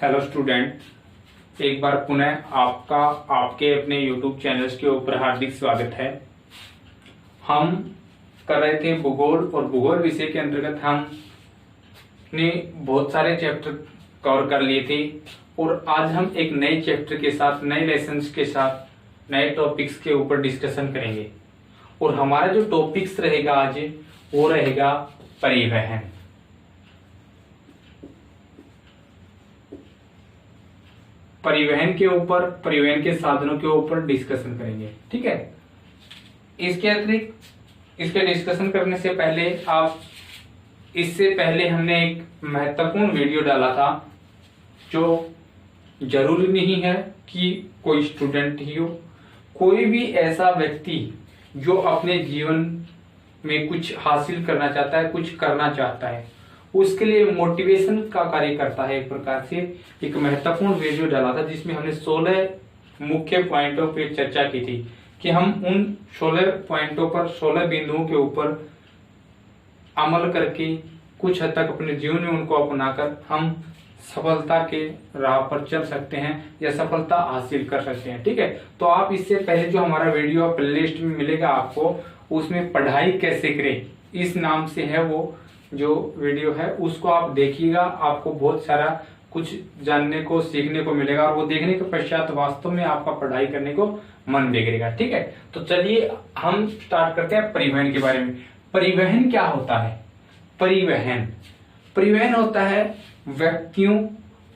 Hello student, एक बार पुनः आपका आपके अपने YouTube चैनल्स के ऊपर हार्दिक स्वागत है। हम कर रहे थे भूगोल और भूगोल विषय के अंतर्गत हमने बहुत सारे चैप्टर कवर कर लिए थे और आज हम एक नए चैप्टर के साथ, नए लेसन्स के साथ, नए टॉपिक्स के ऊपर डिस्कशन करेंगे। और हमारा जो टॉपिक्स रहेगा आज वो रहेगा परिवहन। परिवहन के ऊपर, परिवहन के साधनों के ऊपर डिस्कशन करेंगे, ठीक है। इसके अतिरिक्त इसके डिस्कशन करने से पहले इससे पहले हमने एक महत्वपूर्ण वीडियो डाला था, जो जरूरी नहीं है कि कोई स्टूडेंट ही हो, कोई भी ऐसा व्यक्ति जो अपने जीवन में कुछ हासिल करना चाहता है, कुछ करना चाहता है, उसके लिए मोटिवेशन का कार्य करता है। एक प्रकार से एक महत्वपूर्ण वीडियो डाला था जिसमें हमने 16 मुख्य पॉइंटों पर चर्चा की थी कि हम उन 16 पॉइंटों पर, 16 बिंदुओं के ऊपर अमल करके कुछ हद तक अपने जीवन में उनको अपनाकर हम सफलता के राह पर चल सकते हैं या सफलता हासिल कर सकते हैं, ठीक है। तो आप इससे पहले जो हमारा वीडियो प्लेलिस्ट में मिलेगा आपको, उसमें पढ़ाई कैसे करें इस नाम से है वो जो वीडियो है, उसको आप देखिएगा। आपको बहुत सारा कुछ जानने को, सीखने को मिलेगा और वो देखने के पश्चात वास्तव में आपका पढ़ाई करने को मन बिगड़ेगा, ठीक है। तो चलिए हम स्टार्ट करते हैं परिवहन के बारे में। परिवहन क्या होता है? परिवहन होता है व्यक्तियों,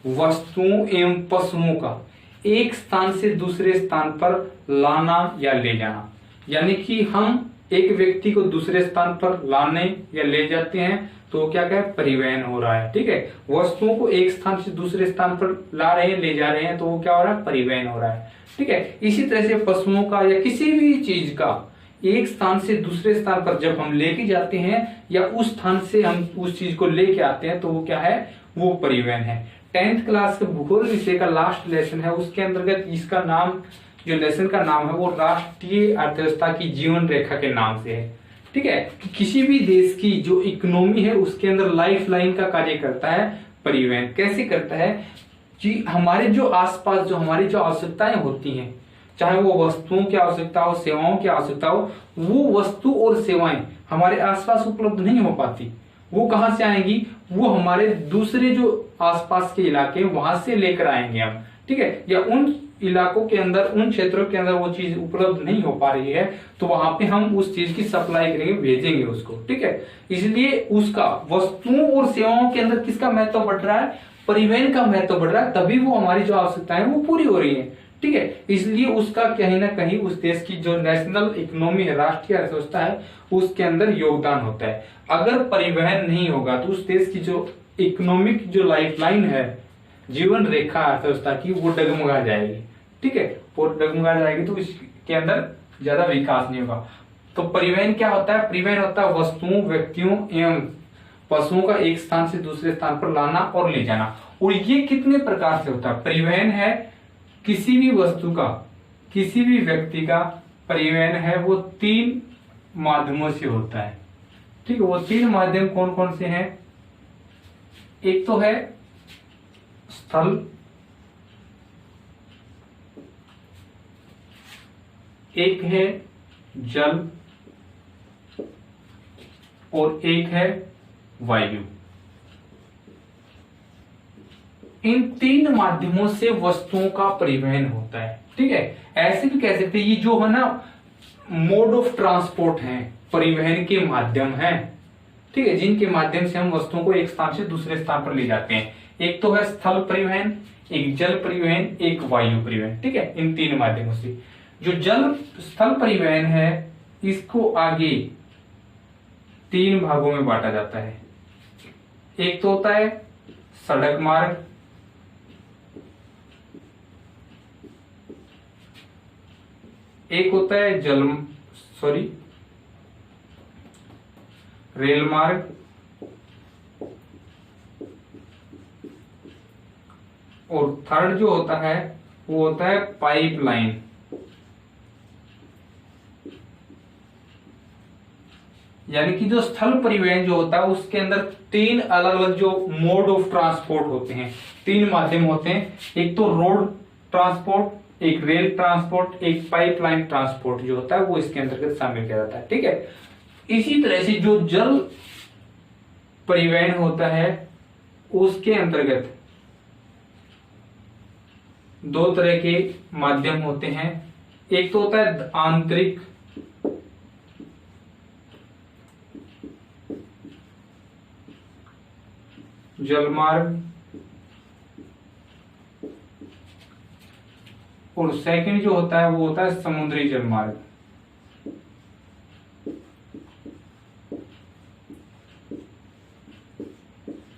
वस्तुओं एवं पशुओं का एक स्थान से दूसरे स्थान पर लाना या ले जाना। यानी कि हम एक व्यक्ति को दूसरे स्थान पर लाने या ले जाते हैं तो क्या क्या परिवहन हो रहा है, ठीक है। वस्तुओं को एक स्थान से दूसरे स्थान पर ला रहे हैं, ले जा रहे हैं, तो वो क्या हो रहा है? परिवहन हो रहा है, ठीक है। इसी तरह से पशुओं का या किसी भी चीज का एक स्थान से दूसरे स्थान पर जब हम लेके जाते हैं या उस स्थान से हम उस चीज को लेके आते हैं तो वो क्या है? वो परिवहन है। 10th क्लास के भूगोल विषय का लास्ट लेसन है, उसके अंतर्गत इसका नाम, जो लेसन का नाम है वो राष्ट्रीय अर्थव्यवस्था की जीवन रेखा के नाम से है, ठीक है। कि किसी भी देश की जो इकोनॉमी है उसके अंदर लाइफ लाइन का कार्य करता है परिवहन। कैसे करता है कि हमारे जो आसपास जो हमारी जो आवश्यकताएं होती हैं, चाहे वो वस्तुओं की आवश्यकता हो, सेवाओं की आवश्यकता हो, वो वस्तु और सेवाएं हमारे आसपास उपलब्ध नहीं हो पाती। वो कहां से आएंगी? वो हमारे दूसरे जो आसपास के इलाके वहां से लेकर आएंगे हम, ठीक है। या उन इलाकों के अंदर, उन क्षेत्रों के अंदर वो चीज उपलब्ध नहीं हो पा रही है तो वहां पे हम उस चीज की सप्लाई करेंगे, भेजेंगे उसको, ठीक है। इसलिए उसका वस्तुओं और सेवाओं के अंदर किसका महत्व बढ़ रहा है? परिवहन का महत्व बढ़ रहा है, तभी वो हमारी जो आवश्यकताएं वो पूरी हो रही है, ठीक है। इसलिए उसका कहीं ना कहीं उस देश की जो नेशनल इकोनॉमी है, राष्ट्रीय अर्थव्यवस्था है, उसके अंदर योगदान होता है। अगर परिवहन नहीं होगा तो उस देश की जो इकोनॉमिक जो लाइफलाइन है, जीवन रेखा अर्थव्यवस्था की, वो डगमगा जाएगी, ठीक है। और डगमगा जाएगी तो इसके अंदर ज्यादा विकास नहीं होगा। तो परिवहन क्या होता है? परिवहन होता है वस्तुओं, व्यक्तियों एवं पशुओं का एक स्थान से दूसरे स्थान पर लाना और ले जाना। और ये कितने प्रकार से होता है? परिवहन है किसी भी वस्तु का, किसी भी व्यक्ति का परिवहन है वो 3 माध्यमों से होता है, ठीक है। वो 3 माध्यम कौन कौन से हैं? एक तो है स्थल, एक है जल और एक है वायु। इन 3 माध्यमों से वस्तुओं का परिवहन होता है, ठीक है। ऐसे भी कह सकते हैं ये जो है ना मोड ऑफ ट्रांसपोर्ट है, परिवहन के माध्यम हैं, ठीक है, जिनके माध्यम से हम वस्तुओं को एक स्थान से दूसरे स्थान पर ले जाते हैं। एक तो है स्थल परिवहन, एक जल परिवहन, एक वायु परिवहन, ठीक है। इन 3 माध्यमों से जो स्थल परिवहन है इसको आगे 3 भागों में बांटा जाता है। एक तो होता है सड़क मार्ग, एक होता है रेल मार्ग, और थर्ड जो होता है वो होता है पाइपलाइन। यानी कि जो स्थल परिवहन जो होता है उसके अंदर तीन अलग अलग जो मोड ऑफ ट्रांसपोर्ट होते हैं, तीन माध्यम होते हैं। एक तो रोड ट्रांसपोर्ट, एक रेल ट्रांसपोर्ट, एक पाइपलाइन ट्रांसपोर्ट जो होता है वो इसके अंतर्गत शामिल किया जाता है। ठीक है। इसी तरह से जो जल परिवहन होता है उसके अंतर्गत दो तरह के माध्यम होते हैं। एक तो होता है आंतरिक जलमार्ग और सेकंड जो होता है वो होता है समुद्री जलमार्ग।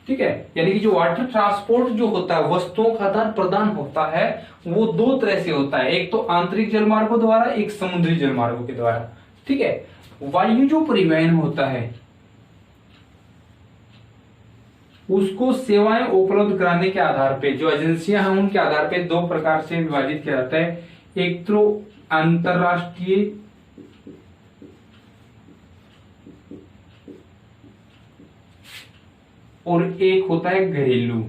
ठीक है। यानी कि जो वाटर ट्रांसपोर्ट जो होता है, वस्तुओं का आदान प्रदान होता है, वो दो तरह से होता है। एक तो आंतरिक जलमार्गों द्वारा, एक समुद्री जलमार्गों के द्वारा। ठीक है। वायु जो परिवहन होता है उसको सेवाएं उपलब्ध कराने के आधार पे, जो एजेंसियां हैं उनके आधार पे दो प्रकार से विभाजित किया जाता है। एक तो अंतरराष्ट्रीय और एक होता है घरेलू।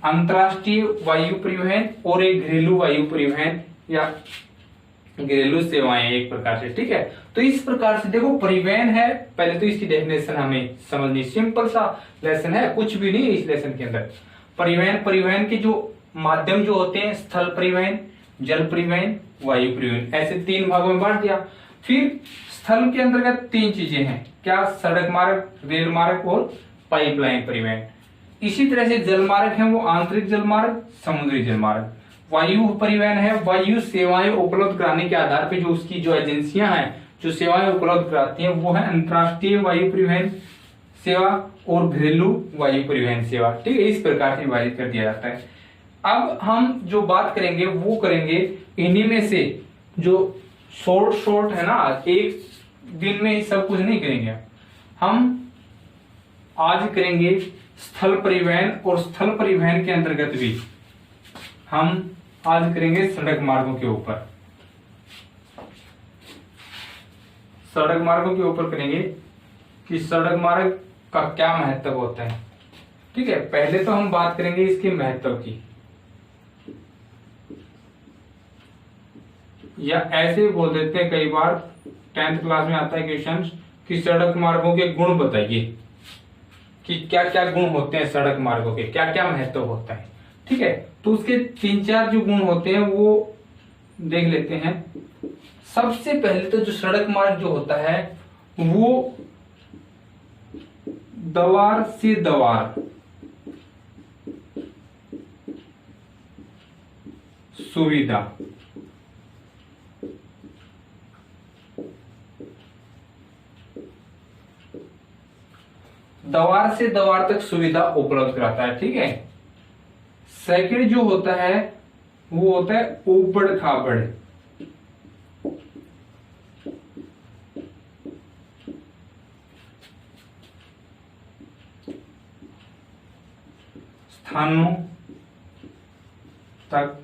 अंतरराष्ट्रीय वायु परिवहन और एक घरेलू वायु परिवहन या घरेलू सेवाएं एक प्रकार से। ठीक है। तो इस प्रकार से देखो परिवहन है, पहले तो इसकी डेफिनेशन हमें समझनी, सिंपल सा लेसन है, कुछ भी नहीं इस लेसन के अंदर। परिवहन के जो माध्यम जो होते हैं, स्थल परिवहन, जल परिवहन, वायु परिवहन, ऐसे तीन भागों में बांट दिया। फिर स्थल के अंतर्गत तीन चीजें हैं, क्या? सड़क मार्ग, रेल मार्ग और पाइपलाइन परिवहन। इसी तरह से जल मार्ग है वो आंतरिक जल मार्ग, समुद्री जल मार्ग। वायु परिवहन है, वायु सेवाएं उपलब्ध कराने के आधार पे जो उसकी जो एजेंसियां हैं जो सेवाएं उपलब्ध कराती हैं वो है अंतरराष्ट्रीय वायु परिवहन सेवा और घरेलू वायु परिवहन सेवा। ठीक है। इस प्रकार से विभाजित कर दिया जाता है। अब हम जो बात करेंगे वो करेंगे इन्हीं में से जो शॉर्ट है ना, एक दिन में ही सब कुछ नहीं करेंगे हम। आज करेंगे स्थल परिवहन और स्थल परिवहन के अंतर्गत भी हम आज करेंगे सड़क मार्गों के ऊपर। सड़क मार्गों के ऊपर करेंगे कि सड़क मार्ग का क्या महत्व होता है। ठीक है। पहले तो हम बात करेंगे इसके महत्व की, या ऐसे बोल देते हैं कई बार 10th क्लास में आता है क्वेश्चन कि सड़क मार्गों के गुण बताइए कि क्या क्या गुण होते हैं सड़क मार्गों के, क्या क्या महत्व होता है। ठीक है। तो उसके तीन चार जो गुण होते हैं वो देख लेते हैं। सबसे पहले तो जो सड़क मार्ग जो होता है वो दवार से दवार सुविधा, दवार से दवार तक सुविधा उपलब्ध कराता है। ठीक है। सेकंड जो होता है वो होता है ऊबड़ खाबड़, स्थानों तक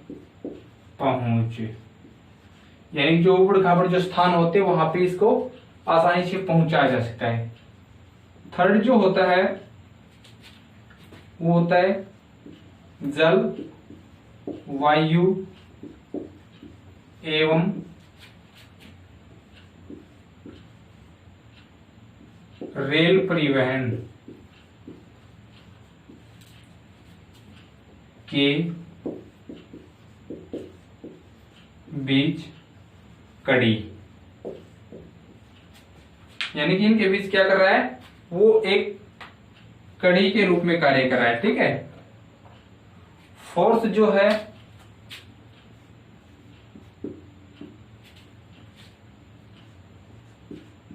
पहुंच, यानी जो ऊबड़ खाबड़ जो स्थान होते हैं वहां पे इसको आसानी से पहुंचाया जा सकता है। थर्ड जो होता है वो होता है जल, वायु एवं रेल परिवहन के बीच कड़ी, यानी कि इनके बीच क्या कर रहा है वो एक कड़ी के रूप में कार्य कर रहा है। ठीक है। फोर्थ जो है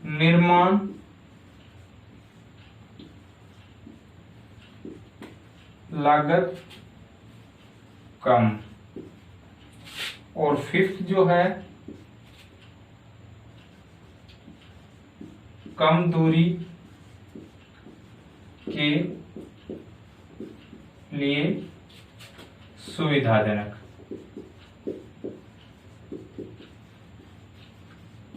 निर्माण लागत कम, और फिफ्थ जो है कम दूरी के लिए सुविधाजनक।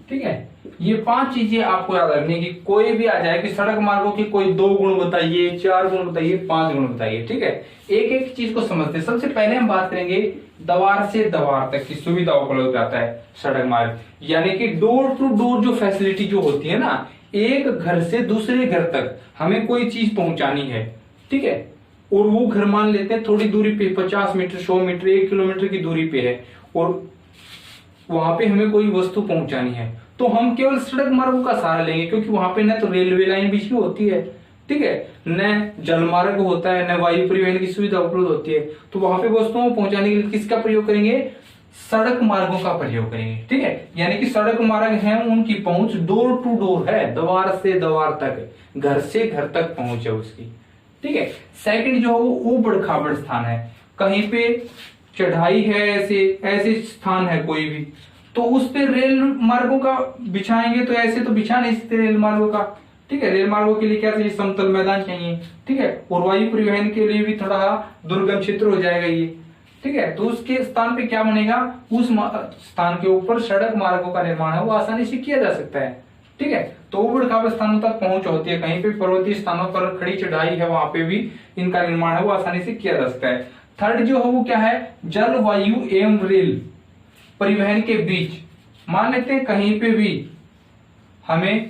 ठीक है। ये 5 चीजें आपको याद रखनी कि कोई भी आ जाए कि सड़क मार्गों की कोई 2 गुण बताइए, 4 गुण बताइए, 5 गुण बताइए, ठीक है। एक एक चीज को समझते हैं। सबसे पहले हम बात करेंगे दवार से दवार तक की सुविधा उपलब्ध कराता है सड़क मार्ग, यानी कि डोर टू डोर जो फैसिलिटी जो होती है ना, एक घर से दूसरे घर तक हमें कोई चीज पहुंचानी है, ठीक है, और वो घर मान लेते हैं थोड़ी दूरी पे 50 मीटर, 100 मीटर, 1 किलोमीटर की दूरी पे है, और वहां पे हमें कोई वस्तु पहुंचानी है, तो हम केवल सड़क मार्गों का सहारा लेंगे, क्योंकि वहां पे न तो रेलवे लाइन बीच में होती है, ठीक है, न जल मार्ग होता है, न वायु परिवहन की सुविधा उपलब्ध होती है। तो वहां पे वस्तुओं को पहुंचाने के लिए किसका प्रयोग करेंगे? सड़क मार्गों का प्रयोग करेंगे, ठीक है। यानी कि सड़क मार्ग है, उनकी पहुंच डोर टू डोर है, द्वार से द्वार तक, घर से घर तक पहुंच है उसकी, ठीक है। सेकंड जो है वो ऊबड़ खाबड़ स्थान है, कहीं पे चढ़ाई है, ऐसे ऐसे स्थान है कोई भी, तो उस पे रेल मार्गों का बिछाएंगे, तो ऐसे तो बिछा नहीं सकते रेल मार्गों का, ठीक है। रेल मार्गों के लिए क्या चाहिए? समतल मैदान चाहिए, ठीक है। और वायु परिवहन के लिए भी थोड़ा दुर्गम क्षेत्र हो जाएगा ये, ठीक है। तो उसके स्थान पे क्या बनेगा? उस स्थान के ऊपर सड़क मार्गों का निर्माण है वो आसानी से किया जा सकता है, ठीक है। तो ऊबड़ खाबड़ स्थानों तक पहुंच होती है, कहीं पे पर्वतीय स्थानों पर खड़ी चढ़ाई है, वहां पे भी इनका निर्माण है वो आसानी से किया जा सकता है। थर्ड जो है वो क्या है? जल, वायु एवं रेल परिवहन के बीच, मान लेते हैं कहीं पे भी हमें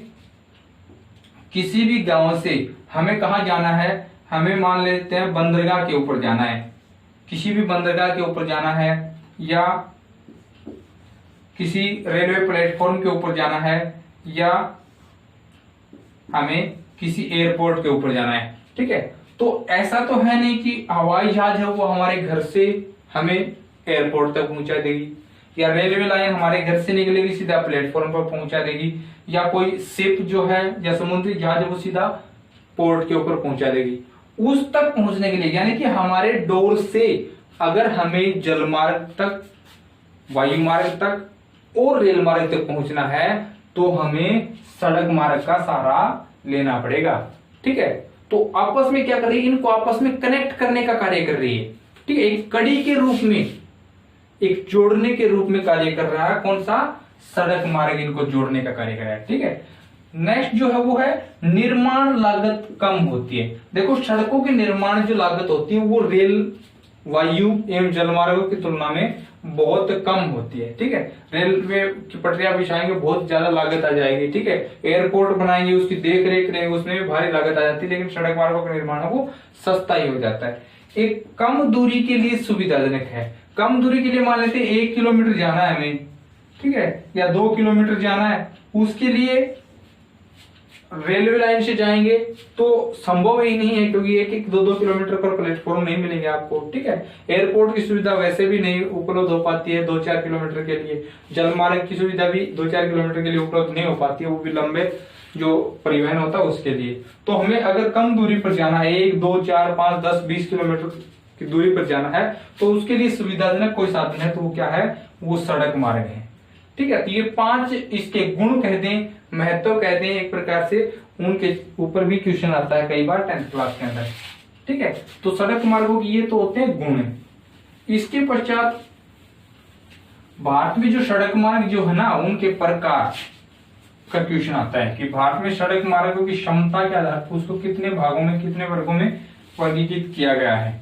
किसी भी गांव से हमें कहा जाना है, हमें मान लेते हैं बंदरगाह के ऊपर जाना है, किसी भी बंदरगाह के ऊपर जाना है, या किसी रेलवे प्लेटफॉर्म के ऊपर जाना है, या हमें किसी एयरपोर्ट के ऊपर जाना है, ठीक है। तो ऐसा तो है नहीं कि हवाई जहाज है वो हमारे घर से हमें एयरपोर्ट तक पहुंचा देगी, या रेलवे लाइन हमारे घर से निकलेगी सीधा प्लेटफॉर्म पर पहुंचा देगी, या कोई शिप जो है या समुद्री जहाज है वो सीधा पोर्ट के ऊपर पहुंचा देगी। उस तक पहुंचने के लिए, यानी कि हमारे डोर से अगर हमें जल मार्ग तक, वायु मार्ग तक और रेल मार्ग तक पहुंचना है, तो हमें सड़क मार्ग का सहारा लेना पड़ेगा, ठीक है। तो आपस में क्या कर रही है? इनको आपस में कनेक्ट करने का कार्य कर रही है, ठीक है। एक कड़ी के रूप में, एक जोड़ने के रूप में कार्य कर रहा है। कौन सा? सड़क मार्ग इनको जोड़ने का कार्य कर रहा है, ठीक है। नेक्स्ट जो है वो है निर्माण लागत कम होती है। देखो सड़कों के निर्माण जो लागत होती है वो रेल, वायु एवं जलमार्गों की तुलना में बहुत कम होती है, ठीक है। रेलवे की पटरियां बिछाएंगे बहुत ज्यादा लागत आ जाएगी, ठीक है। एयरपोर्ट बनाएंगे उसकी देख रेख करेंगे उसमें भी भारी लागत आ जाती है, लेकिन सड़क मार्गों का निर्माण है वो सस्ता ही हो जाता है। एक कम दूरी के लिए सुविधाजनक है। कम दूरी के लिए मान लेते हैं 1 किलोमीटर जाना है हमें, ठीक है, या 2 किलोमीटर जाना है, उसके लिए रेलवे लाइन से जाएंगे तो संभव ही नहीं है, क्योंकि 1-1, 2-2 किलोमीटर पर प्लेटफॉर्म नहीं मिलेंगे आपको, ठीक है। एयरपोर्ट की सुविधा वैसे भी नहीं उपलब्ध हो पाती है 2-4 किलोमीटर के लिए, जलमार्ग की सुविधा भी 2-4 किलोमीटर के लिए उपलब्ध नहीं हो पाती है, वो भी लंबे जो परिवहन होता है उसके लिए। तो हमें अगर कम दूरी पर जाना है, 1, 2, 4, 5, 10, 20 किलोमीटर की दूरी पर जाना है, तो उसके लिए सुविधाजनक कोई साधन है तो वो क्या है? वो सड़क मार्ग है, ठीक है। तो ये 5 इसके गुण कहते हैं, महत्व कहते हैं एक प्रकार से, उनके ऊपर भी क्वेश्चन आता है कई बार 10th क्लास के अंदर, ठीक है। तो सड़क मार्गों की ये तो होते हैं गुण। इसके पश्चात भारत में जो सड़क मार्ग जो है ना, उनके प्रकार का क्वेश्चन आता है कि भारत में सड़क मार्गों की क्षमता के आधार पर उसको कितने भागों में, कितने वर्गों में वर्गीकृत किया गया है,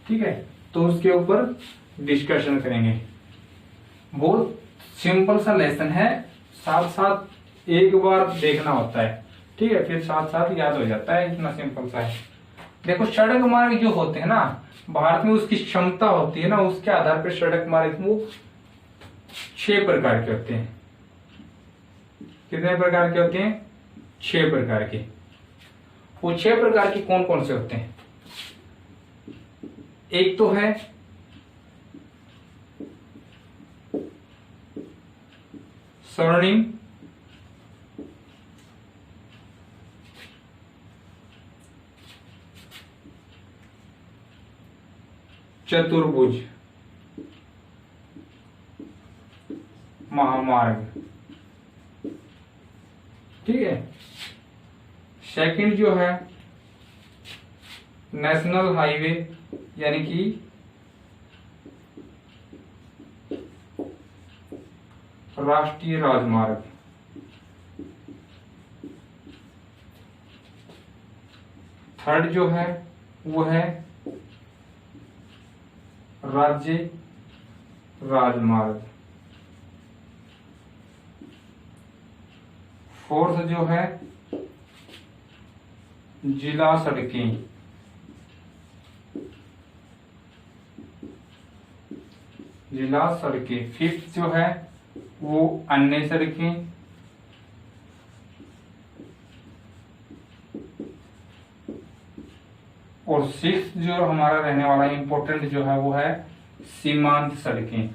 ठीक है। तो उसके ऊपर डिस्कशन करेंगे। बहुत सिंपल सा लेसन है, साथ साथ एक बार देखना होता है, ठीक है, फिर साथ साथ याद हो जाता है, इतना सिंपल सा है। देखो सड़क मार्ग जो होते हैं ना भारत में, उसकी क्षमता होती है ना, उसके आधार पर सड़क मार्ग वो 6 प्रकार के होते हैं। कितने प्रकार के होते हैं? 6 प्रकार के। वो 6 प्रकार के कौन कौन से होते हैं? एक तो है स्वर्णिम, चतुर्भुज, महामार्ग, ठीक है। सेकंड जो है नेशनल हाईवे, यानी कि राष्ट्रीय राजमार्ग, थर्ड जो है वो है राज्य राजमार्ग। फोर्थ जो है जिला सड़कें। जिला सड़कें। फिफ्थ जो है वो अन्य सड़कें। और सिक्स जो हमारा रहने वाला इंपॉर्टेंट जो है वो है सीमांत सड़कें।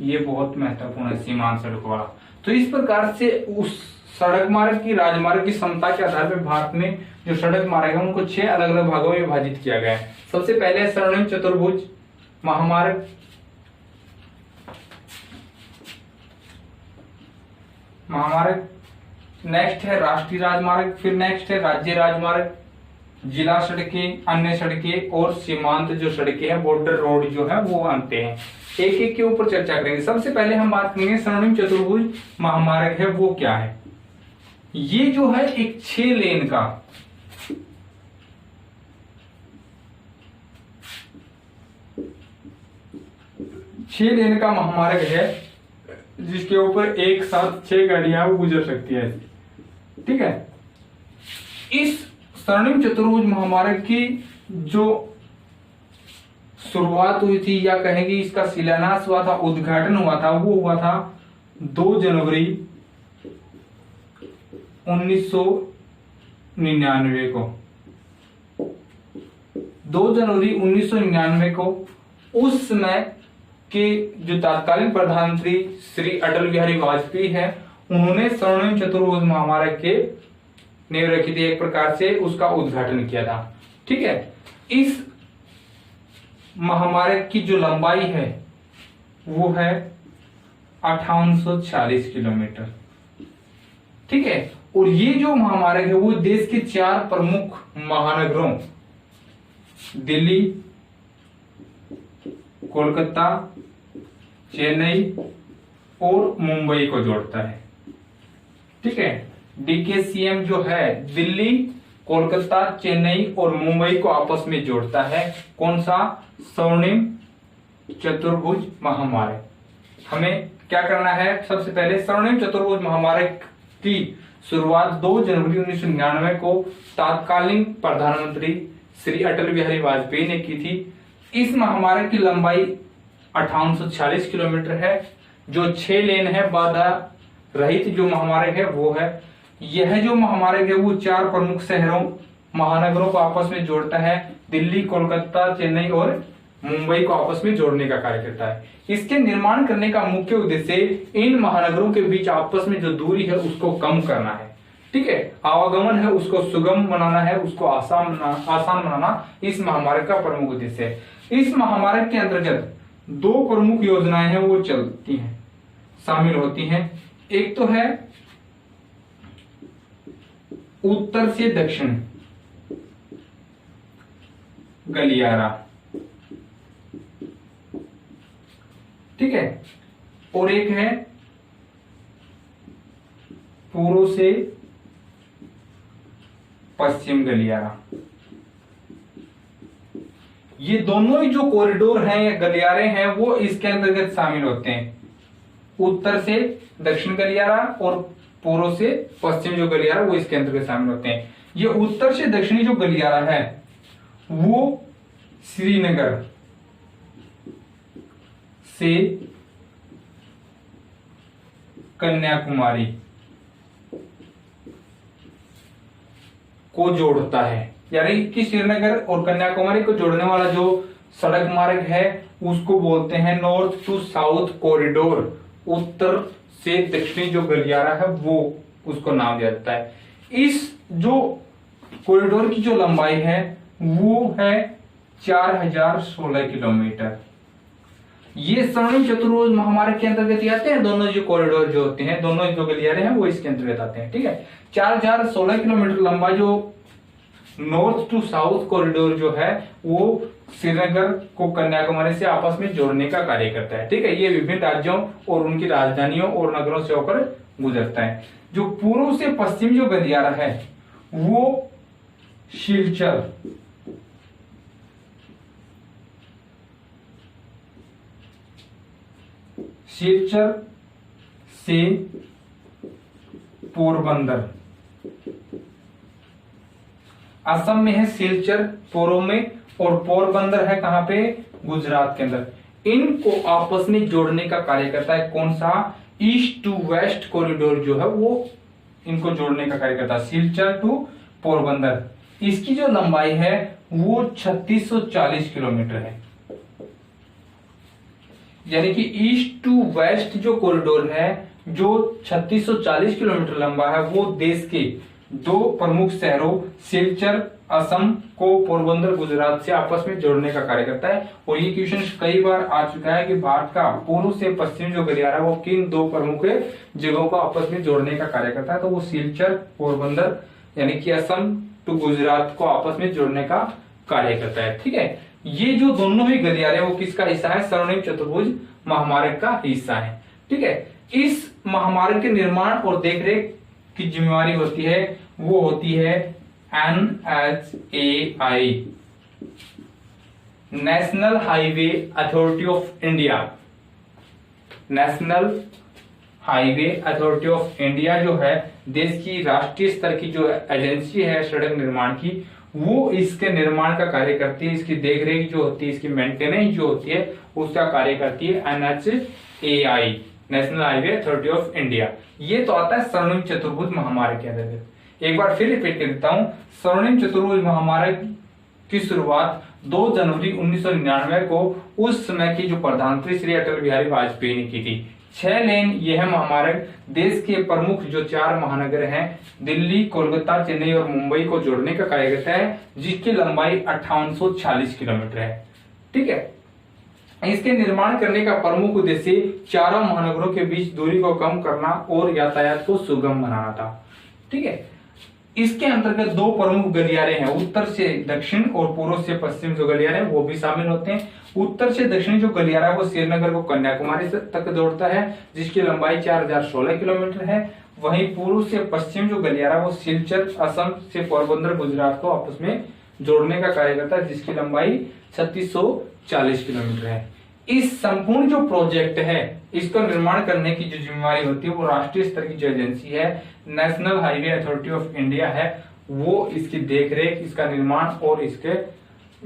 ये बहुत महत्वपूर्ण है सीमांत सड़क वाला। तो इस प्रकार से उस सड़क मार्ग की राजमार्ग की क्षमता के आधार पर भारत में जो सड़क मार्ग है उनको 6 अलग अलग भागों में विभाजित किया गया है। सबसे पहले स्वर्णिम चतुर्भुज महामार्ग, नेक्स्ट है राष्ट्रीय राजमार्ग, फिर नेक्स्ट है राज्य राजमार्ग, जिला सड़कें, अन्य सड़कें और सीमांत जो सड़कें हैं बॉर्डर रोड जो है वो आते हैं। एक एक के ऊपर चर्चा करेंगे। सबसे पहले हम बात करेंगे स्वर्णिम चतुर्भुज महामार्ग है वो क्या है। ये जो है एक 6 लेन का महामार्ग है जिसके ऊपर एक साथ 6 गाड़ियां वो गुजर सकती है। ठीक है। इस स्वर्णिम चतुर्भुज महामार्ग की जो शुरुआत हुई थी या कहेंगे इसका शिलान्यास हुआ था, उद्घाटन हुआ था, वो हुआ था 2 जनवरी 1999 को। 2 जनवरी 1999 को उस समय के जो तत्कालीन प्रधानमंत्री श्री अटल बिहारी वाजपेयी हैं, उन्होंने स्वर्णिम चतुर्भुज महामार्ग के नींव रखी थी, एक प्रकार से उसका उद्घाटन किया था। ठीक है। इस महामार्ग की जो लंबाई है वो है 5840 किलोमीटर। ठीक है। और ये जो महामार्ग है वो देश के 4 प्रमुख महानगरों दिल्ली, कोलकाता, चेन्नई और मुंबई को जोड़ता है। ठीक है। डीकेसीएम जो है दिल्ली, कोलकाता, चेन्नई और मुंबई को आपस में जोड़ता है। कौन सा? स्वर्णिम चतुर्भुज महामार्ग। हमें क्या करना है? सबसे पहले स्वर्णिम चतुर्भुज महामार्ग की शुरुआत 2 जनवरी 1999 को तत्कालीन प्रधानमंत्री श्री अटल बिहारी वाजपेयी ने की थी। इस महामार्ग की लंबाई 5840 किलोमीटर है। जो 6 लेन है, बाधा रहित जो महामार्ग है वो है। यह जो महामार्ग है वो 4 प्रमुख शहरों महानगरों को आपस में जोड़ता है। दिल्ली, कोलकाता, चेन्नई और मुंबई को आपस में जोड़ने का कार्य करता है। इसके निर्माण करने का मुख्य उद्देश्य इन महानगरों के बीच आपस में जो दूरी है उसको कम करना है। ठीक है। आवागमन है उसको सुगम बनाना है, उसको आसान बनाना इस महामार्ग का प्रमुख उद्देश्य है। इस महामार्ग के अंतर्गत 2 प्रमुख योजनाएं हैं वो चलती हैं, शामिल होती हैं। एक तो है उत्तर से दक्षिण गलियारा। ठीक है। और एक है पूर्व से पश्चिम गलियारा। ये दोनों ही जो कॉरिडोर हैं या गलियारे हैं वो इसके अंतर्गत शामिल होते हैं। उत्तर से दक्षिण गलियारा और पूर्व से पश्चिम जो गलियारा वो इसके अंतर्गत शामिल होते हैं। ये उत्तर से दक्षिणी जो गलियारा है वो श्रीनगर से कन्याकुमारी को जोड़ता है। यानी कि श्रीनगर और कन्याकुमारी को जोड़ने वाला जो सड़क मार्ग है उसको बोलते हैं नॉर्थ टू साउथ कॉरिडोर। उत्तर से दक्षिणी जो गलियारा है वो उसको नाम दिया जाता है। इस जो कॉरिडोर की जो लंबाई है वो है 4016 किलोमीटर। ये स्वर्णिम चतुर्भुज महामार्ग के अंतर्गत आते हैं। दोनों जो कॉरिडोर जो होते हैं, दोनों जो गलियारे हैं वो इसके अंतर्गत आते हैं। ठीक है। 4016 किलोमीटर लंबा जो नॉर्थ टू साउथ कॉरिडोर जो है वो श्रीनगर को कन्याकुमारी से आपस में जोड़ने का कार्य करता है। ठीक है, ये विभिन्न राज्यों और उनकी राजधानियों और नगरों से होकर गुजरता है। जो पूर्व से पश्चिम जो गलियारा है वो सिलचर से पोरबंदर, असम में है सिलचर पूर्व में, और पोरबंदर है कहां पे, गुजरात के अंदर। इनको आपस में जोड़ने का कार्य करता है कौन सा, ईस्ट टू वेस्ट कॉरिडोर जो है वो इनको जोड़ने का कार्य करता है, सिलचर टू पोरबंदर। इसकी जो लंबाई है वो 3640 किलोमीटर है। यानी कि ईस्ट टू वेस्ट जो कॉरिडोर है जो 3640 किलोमीटर लंबा है, वो देश के दो प्रमुख शहरों सिलचर असम को पोरबंदर गुजरात से आपस में जोड़ने का कार्य करता है। और ये क्वेश्चन कई बार आ चुका है कि भारत का पूर्व से पश्चिम जो गलियारा है वो किन दो प्रमुख जगहों को आपस में जोड़ने का कार्य करता है, तो वो सिलचर पोरबंदर यानी कि असम टू गुजरात को आपस में जोड़ने का कार्य करता है। ठीक है, ये जो दोनों ही गलियारे वो किसका हिस्सा है, स्वर्णिम चतुर्भुज महामार्ग का हिस्सा है। ठीक है, इस महामार्ग के निर्माण और देखरेख की जिम्मेवारी होती है वो होती है NHAI, national highway authority of India. National highway authority of India जो है देश की राष्ट्रीय स्तर की जो एजेंसी है सड़क निर्माण की, वो इसके निर्माण का कार्य करती है, इसकी देखरेख जो होती है, इसकी मेंटेनेंस जो होती है उसका कार्य करती है NHAI, national highway authority of India. ये तो आता है स्वर्णिम चतुर्भुज महामार्ग के अंतर्गत। एक बार फिर रिपीट कर देता हूं, स्वर्णिम चतुर्भुज महामार्ग की शुरुआत 2 जनवरी 1999 को उस समय की जो प्रधानमंत्री श्री अटल बिहारी वाजपेयी ने की थी। 6 लेन यह महामार्ग देश के प्रमुख जो 4 महानगर हैं दिल्ली, कोलकाता, चेन्नई और मुंबई को जोड़ने का कार्य करता है, जिसकी लंबाई 5840 किलोमीटर है। ठीक है, इसके निर्माण करने का प्रमुख उद्देश्य चारों महानगरों के बीच दूरी को कम करना और यातायात को सुगम बनाना था। ठीक है, इसके अंतर्गत 2 प्रमुख गलियारे हैं, उत्तर से दक्षिण और पूर्व से पश्चिम जो गलियारे हैं वो भी शामिल होते हैं। उत्तर से दक्षिण जो गलियारा है वो श्रीनगर को कन्याकुमारी तक जोड़ता है, जिसकी लंबाई 4016 किलोमीटर है। वहीं पूर्व से पश्चिम जो गलियारा वो सिलचर असम से पोरबंदर गुजरात को आपस में जोड़ने का कार्य करता है, जिसकी लंबाई 3640 किलोमीटर है। इस संपूर्ण जो प्रोजेक्ट है इसका निर्माण करने की जो जिम्मेवारी होती है वो राष्ट्रीय स्तर की जो एजेंसी है national highway authority of India है, वो इसकी देखरेख, इसका निर्माण और इसके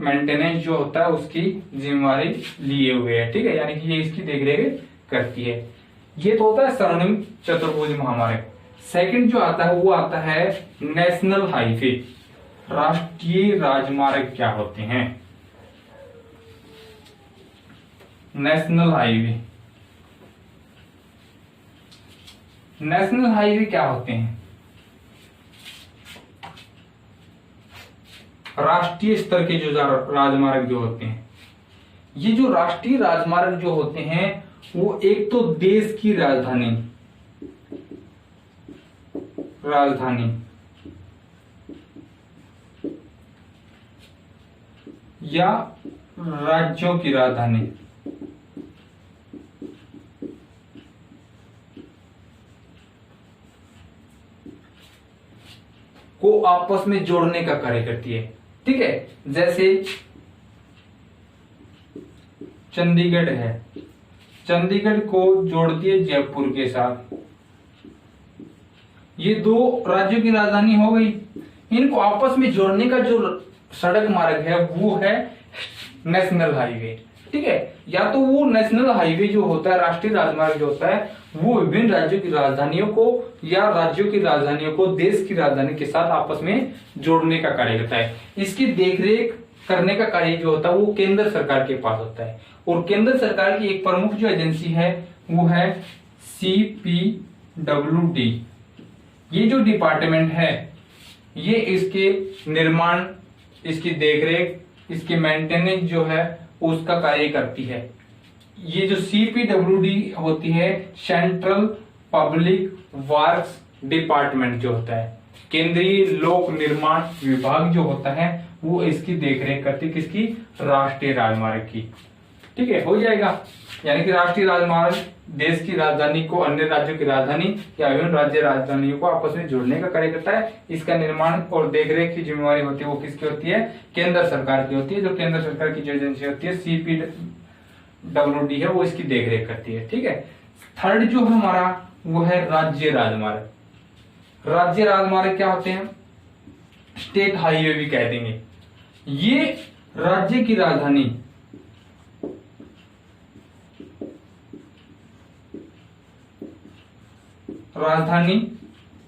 मेंटेनेंस जो होता है उसकी जिम्मेवारी लिए हुए है। ठीक है, यानी कि ये इसकी देखरेख करती है। ये तो होता है स्वर्णिम चतुर्भुज महामार्ग। सेकंड जो आता है वो आता है नेशनल हाईवे, राष्ट्रीय राजमार्ग क्या होते हैं। नेशनल हाईवे, नेशनल हाईवे क्या होते हैं, राष्ट्रीय स्तर के जो राजमार्ग जो होते हैं। ये जो राष्ट्रीय राजमार्ग जो होते हैं वो एक तो देश की राजधानी या राज्यों की राजधानी को आपस में जोड़ने का कार्य करती है। ठीक है, जैसे चंडीगढ़ है, चंडीगढ़ को जोड़ती है जयपुर के साथ। ये 2 राज्यों की राजधानी हो गई। इनको आपस में जोड़ने का जो सड़क मार्ग है वो है नेशनल हाईवे। ठीक है, या तो वो नेशनल हाईवे जो होता है, राष्ट्रीय राजमार्ग जो होता है, वो विभिन्न राज्यों की राजधानियों को या राज्यों की राजधानियों को देश की राजधानी के साथ आपस में जोड़ने का कार्य करता है। इसकी देखरेख करने का कार्य जो होता है वो केंद्र सरकार के पास होता है। और केंद्र सरकार की एक प्रमुख जो एजेंसी है वो है CPWD। ये जो डिपार्टमेंट है ये इसके निर्माण, इसकी देखरेख, इसकी मेंटेनेंस जो है उसका कार्य करती है। ये जो CPWD होती है सेंट्रल पब्लिक वर्क्स डिपार्टमेंट जो होता है, केंद्रीय लोक निर्माण विभाग जो होता है वो इसकी देखरेख करती है, किसकी? राष्ट्रीय राजमार्ग की। ठीक है, हो जाएगा। यानी कि राष्ट्रीय राजमार्ग देश की राजधानी को अन्य राज्यों की राजधानी या विभिन्न राज्य राजधानियों को आपस में जोड़ने का कार्य करता है। इसका निर्माण और देखरेख की जिम्मेवारी होती है वो किसकी होती है? केंद्र सरकार की होती है। जो केंद्र सरकार की जो एजेंसी होती है CPWD है, वो इसकी देखरेख करती है। ठीक है। थर्ड जो हमारा वो है राज्य राजमार्ग। राज्य राजमार्ग क्या होते हैं? स्टेट हाईवे भी कह देंगे। ये राज्य की राजधानी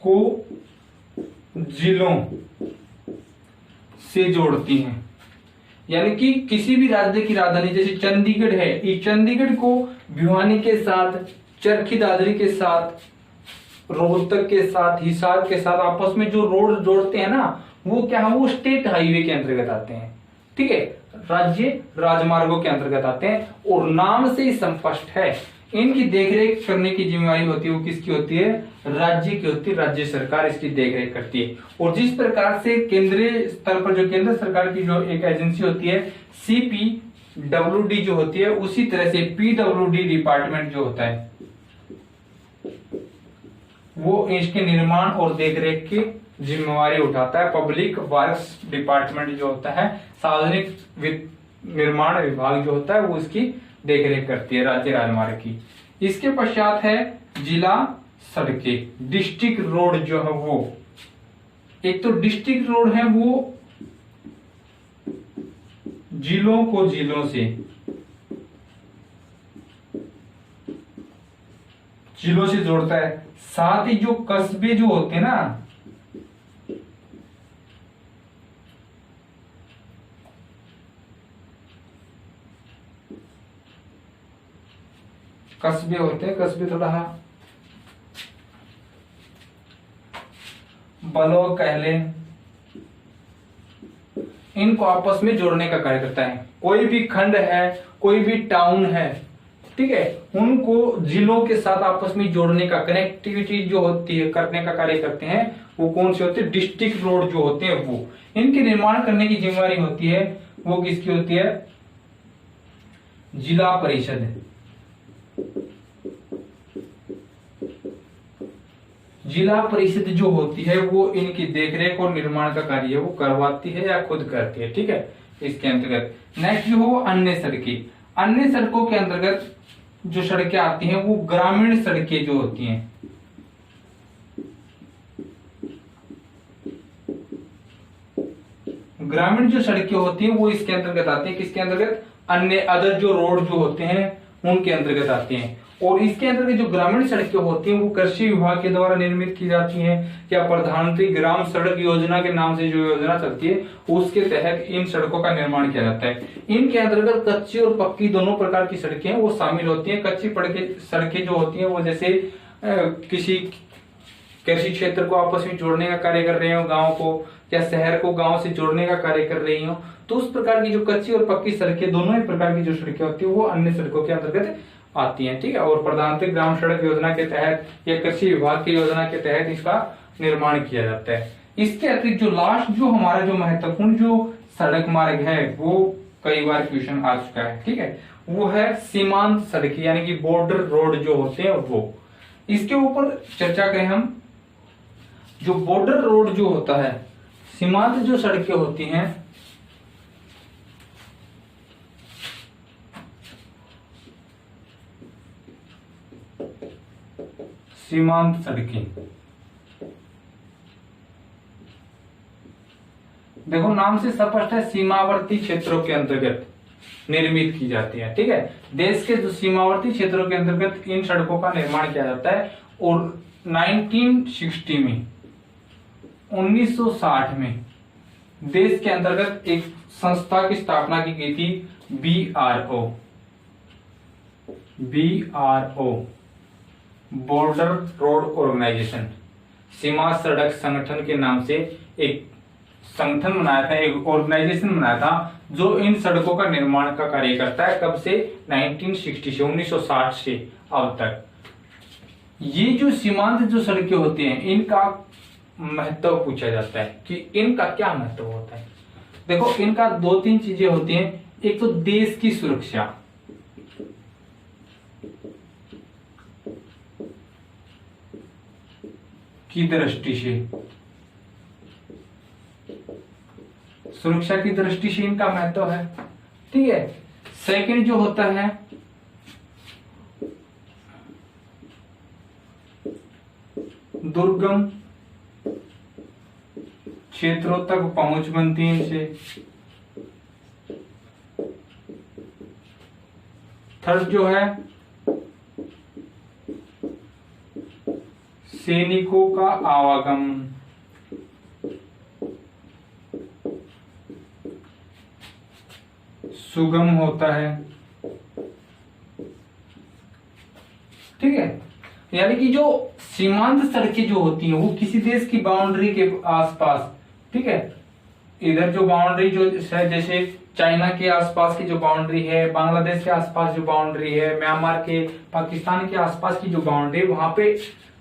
को जिलों से जोड़ती हैं। यानी कि किसी भी राज्य की राजधानी, जैसे चंडीगढ़ है, इस चंडीगढ़ को भिवानी के साथ, चरखी दादरी के साथ, रोहतक के साथ, हिसार के साथ आपस में जो रोड जोड़ते हैं ना, वो क्या है? वो स्टेट हाईवे के अंतर्गत आते हैं। ठीक है, राज्य राजमार्गों के अंतर्गत आते हैं और नाम से ही स्पष्ट है इनकी देखरेख करने की जिम्मेवारी होती है वो किसकी होती है? राज्य की होती है। राज्य सरकार इसकी देखरेख करती है। और जिस प्रकार से केंद्रीय स्तर पर जो केंद्र सरकार की जो एक एजेंसी होती है CPWD जो होती है, उसी तरह से PWD डिपार्टमेंट जो होता है वो इसके निर्माण और देखरेख की जिम्मेवारी उठाता है। पब्लिक वर्क्स डिपार्टमेंट जो होता है, सार्वजनिक निर्माण विभाग जो होता है, वो इसकी देखरेख करती है राज्य राजमार्ग की। इसके पश्चात है जिला सड़कें, डिस्ट्रिक्ट रोड जो है वो। एक तो डिस्ट्रिक्ट रोड है वो जिलों को जिलों से जोड़ता है। साथ ही जो कस्बे जो होते हैं ना, कस्बे होते हैं, कस्बे थोड़ा ब्लॉक कह लें, इनको आपस में जोड़ने का कार्य करता है। कोई भी खंड है, कोई भी टाउन है, ठीक है, उनको जिलों के साथ आपस में जोड़ने का, कनेक्टिविटी जो होती है करने का कार्य करते हैं। वो कौन से होते हैं? डिस्ट्रिक्ट रोड जो होते हैं वो। इनके निर्माण करने की जिम्मेवारी होती है वो किसकी होती है? जिला परिषद। जिला परिषद जो होती है वो इनकी देखरेख और निर्माण का कार्य वो करवाती है या खुद करती है। ठीक है, इसके अंतर्गत नेक्स्ट जो हो अन्य सड़कें। अन्य सड़कों के अंतर्गत जो सड़कें आती हैं वो ग्रामीण सड़कें जो होती हैं। ग्रामीण जो सड़कें होती हैं वो इसके अंतर्गत आती हैं। किसके अंतर्गत? अन्य अदर जो रोड जो होते हैं उनके अंतर्गत आते हैं। और इसके अंतर्गत जो ग्रामीण सड़कें होती हैं वो कृषि विभाग के द्वारा निर्मित की जाती हैं या प्रधानमंत्री ग्राम सड़क योजना के नाम से जो योजना चलती है उसके तहत इन सड़कों का निर्माण किया जाता है। इनके अंतर्गत कच्ची और पक्की दोनों प्रकार की सड़कें वो शामिल होती हैं। कच्ची सड़कें जो होती हैं वो जैसे किसी कृषि क्षेत्र को आपस में जोड़ने का कार्य कर रहे हो, गाँव को या शहर को गाँव से जोड़ने का कार्य कर रही हो, तो उस प्रकार की जो कच्ची और पक्की सड़कें दोनों ही प्रकार की जो सड़कें होती है वो अन्य सड़कों के अंतर्गत आती हैं। ठीक है, और प्रधानमंत्री ग्राम सड़क योजना के तहत या कृषि विभाग की योजना के तहत इसका निर्माण किया जाता है। इसके अतिरिक्त जो लास्ट जो हमारा जो महत्वपूर्ण जो सड़क मार्ग है वो कई बार क्वेश्चन आ चुका है। ठीक है, वो है सीमांत सड़क यानी कि बॉर्डर रोड जो होते हैं वो। इसके ऊपर चर्चा करें हम, जो बॉर्डर रोड जो होता है, सीमांत जो सड़कें होती हैं सीमांत सड़कें, देखो नाम से स्पष्ट है, सीमावर्ती क्षेत्रों के अंतर्गत निर्मित की जाती है। ठीक है, देश के जो सीमावर्ती क्षेत्रों के अंतर्गत इन सड़कों का निर्माण किया जाता है। और 1960 में 1960 में देश के अंतर्गत एक संस्था की स्थापना की गई थी, BRO बॉर्डर रोड ऑर्गेनाइजेशन। सीमा सड़क संगठन के नाम से एक संगठन बनाया था, एक ऑर्गेनाइजेशन बनाया था जो इन सड़कों का निर्माण का कार्य करता है। कब से? 1960 से 1960 से अब तक। ये जो सीमांत जो सड़कें होती हैं इनका महत्व पूछा जाता है कि इनका क्या महत्व होता है। देखो इनका दो तीन चीजें होती हैं। एक तो देश की सुरक्षा, की दृष्टि से, सुरक्षा की दृष्टि से इनका महत्व है, ठीक है। सेकंड जो होता है दुर्गम क्षेत्रों तक पहुंच बनती है इनसे। थर्ड जो है सैनिकों का आवागमन, सुगम होता है, ठीक है। यानी कि जो सीमांत सड़कें जो होती हैं वो किसी देश की बाउंड्री के आसपास, ठीक है, इधर जो बाउंड्री जो है जैसे चाइना के आसपास की जो बाउंड्री है, बांग्लादेश के आसपास जो बाउंड्री है, म्यांमार के, पाकिस्तान के आसपास की जो बाउंड्री है, वहां पे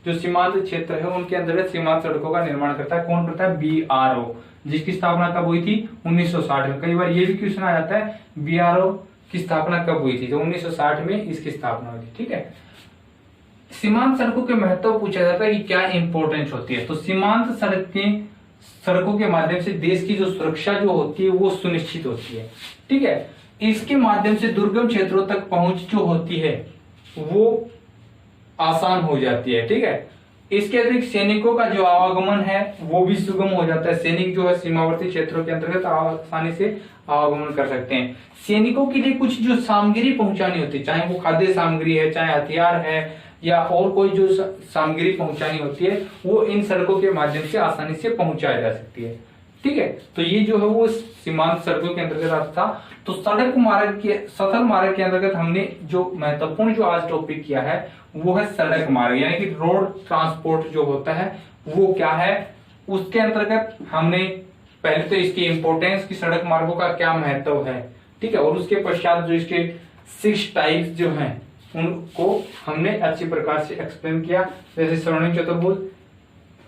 जो सीमांत क्षेत्र है उनके अंतर्गत सीमांत सड़कों का निर्माण करता है। कौन करता है? BRO, जिसकी स्थापना कब हुई थी? 1960 में। कई बार ये भी क्वेश्चन आ जाता है BRO की स्थापना कब हुई थी? तो 1960 में इसकी स्थापना हुई थी, ठीक है। सीमांत सड़कों के महत्व पूछा जाता है कि क्या इंपॉर्टेंस होती है। तो सीमांत सड़कों के माध्यम से देश की जो सुरक्षा जो होती है वो सुनिश्चित होती है, ठीक है। इसके माध्यम से दुर्गम क्षेत्रों तक पहुंच जो होती है वो आसान हो जाती है, ठीक है। इसके अतिरिक्त सैनिकों का जो आवागमन है वो भी सुगम हो जाता है। सैनिक जो है सीमावर्ती क्षेत्रों के अंतर्गत आसानी से आवागमन कर सकते हैं। सैनिकों के लिए कुछ जो सामग्री पहुंचानी होती है, चाहे वो खाद्य सामग्री है, चाहे हथियार है, या और कोई जो सामग्री पहुंचानी होती है, वो इन सड़कों के माध्यम से आसानी से पहुंचाई जा सकती है, ठीक है। तो ये जो है वो सीमांत सड़कों के अंतर्गत आता था। तो सड़क मार्ग के, सथल मार्ग के अंतर्गत हमने जो महत्वपूर्ण जो आज टॉपिक किया है वो है सड़क मार्ग, यानी कि रोड ट्रांसपोर्ट जो होता है वो क्या है। उसके अंतर्गत हमने पहले तो इसकी इंपॉर्टेंस की, सड़क मार्गों का क्या महत्व है, ठीक है, और उसके पश्चात जो इसके 6 टाइप्स जो हैं उनको हमने अच्छी प्रकार से एक्सप्लेन किया, जैसे स्वर्णिम चतुर्भुज,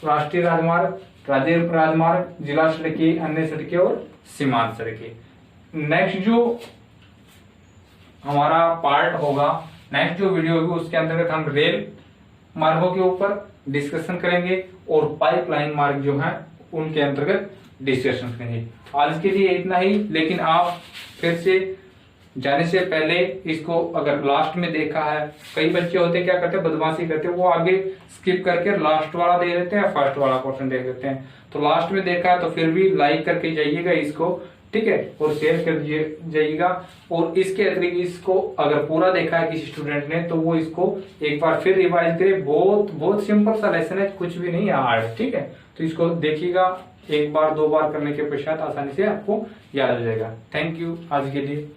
राष्ट्रीय राजमार्ग, राज्य राजमार्ग, जिला सड़कें, अन्य सड़कें और सीमांत सड़कें। नेक्स्ट जो हमारा पार्ट होगा, नेक्स्ट जो वीडियो होगी उसके अंतर्गत हम रेल मार्गों के ऊपर डिस्कशन करेंगे और पाइपलाइन मार्ग जो है उनके अंतर्गत डिस्कशन करेंगे। आज के लिए इतना ही, लेकिन आप फिर से जाने से पहले इसको अगर लास्ट में देखा है, कई बच्चे होते हैं क्या करते हैं, बदमाशी करते हैं, वो आगे स्किप करके लास्ट वाला दे देते हैं, फर्स्ट वाला क्वेश्चन दे देते हैं। तो लास्ट में देखा है तो फिर भी लाइक करके जाइएगा इसको, ठीक है, और शेयर कर जाइएगा। और इसके अतिरिक्त इसको अगर पूरा देखा है किसी स्टूडेंट ने तो वो इसको एक बार फिर रिवाइज करे। बहुत बहुत सिंपल सा लेसन है, कुछ भी नहीं हार्ड, ठीक है। तो इसको देखिएगा, एक बार 2 बार करने के पश्चात आसानी से आपको याद हो जाएगा। थैंक यू आज के लिए।